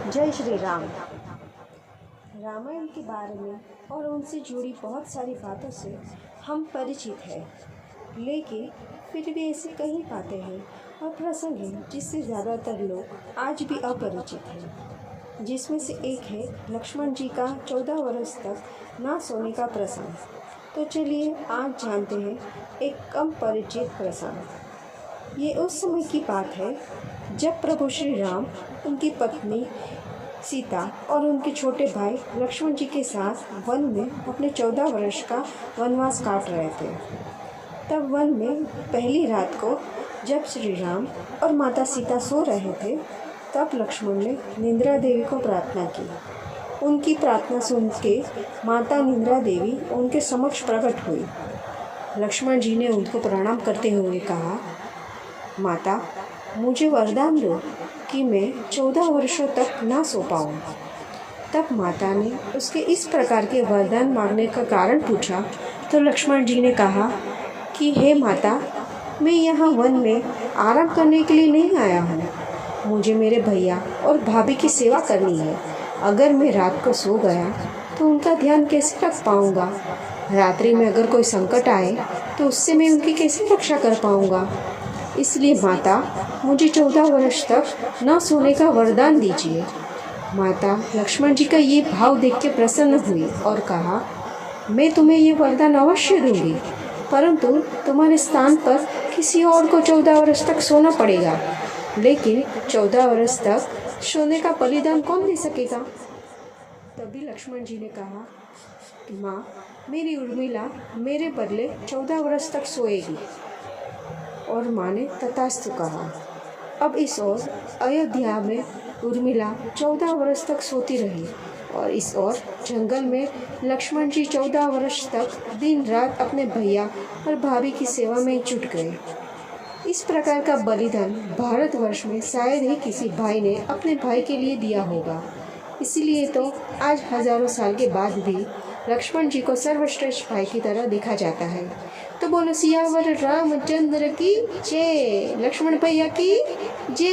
जय श्री राम। रामायण के बारे में और उनसे जुड़ी बहुत सारी बातों से हम परिचित हैं, लेकिन फिर भी ऐसे कई बातें हैं और प्रसंग हैं जिससे ज़्यादातर लोग आज भी अपरिचित हैं। जिसमें से एक है लक्ष्मण जी का 14 वर्ष तक ना सोने का प्रसंग। तो चलिए आज जानते हैं एक कम परिचित प्रसंग। ये उस समय की बात है जब प्रभु श्री राम उनकी पत्नी सीता और उनके छोटे भाई लक्ष्मण जी के साथ वन में अपने 14 वर्ष का वनवास काट रहे थे। तब वन में पहली रात को जब श्री राम और माता सीता सो रहे थे, तब लक्ष्मण ने निंद्रा देवी को प्रार्थना की। उनकी प्रार्थना सुन के माता निंद्रा देवी उनके समक्ष प्रकट हुई। लक्ष्मण जी ने उनको प्रणाम करते हुए कहा, माता, मुझे वरदान दो कि मैं 14 वर्षों तक ना सो पाऊँ। तब माता ने उसके इस प्रकार के वरदान मांगने का कारण पूछा तो लक्ष्मण जी ने कहा कि हे माता, मैं यहाँ वन में आराम करने के लिए नहीं आया हूँ। मुझे मेरे भैया और भाभी की सेवा करनी है। अगर मैं रात को सो गया तो उनका ध्यान कैसे रख पाऊँगा? रात्रि में अगर कोई संकट आए तो उससे मैं उनकी कैसे रक्षा कर पाऊँगा? इसलिए माता, मुझे 14 वर्ष तक न सोने का वरदान दीजिए। माता लक्ष्मण जी का ये भाव देख के प्रसन्न हुई और कहा, मैं तुम्हें ये वरदान अवश्य दूंगी, परंतु तुम्हारे स्थान पर किसी और को 14 वर्ष तक सोना पड़ेगा। लेकिन 14 वर्ष तक सोने का बलिदान कौन दे सकेगा? तभी लक्ष्मण जी ने कहा, माँ, मेरी उर्मिला मेरे बदले 14 वर्ष तक सोएगी। और माँ ने तथास्तु कहा। अब इस ओर अयोध्या में उर्मिला 14 वर्ष तक सोती रही और इस ओर जंगल में लक्ष्मण जी 14 वर्ष तक दिन रात अपने भैया और भाभी की सेवा में जुट गए। इस प्रकार का बलिदान भारतवर्ष में शायद ही किसी भाई ने अपने भाई के लिए दिया होगा। इसीलिए तो आज हजारों साल के बाद भी लक्ष्मण जी को सर्वश्रेष्ठ भाई की तरह देखा जाता है। तो बोलो सियावर रामचंद्र की जय, लक्ष्मण भैया की जय।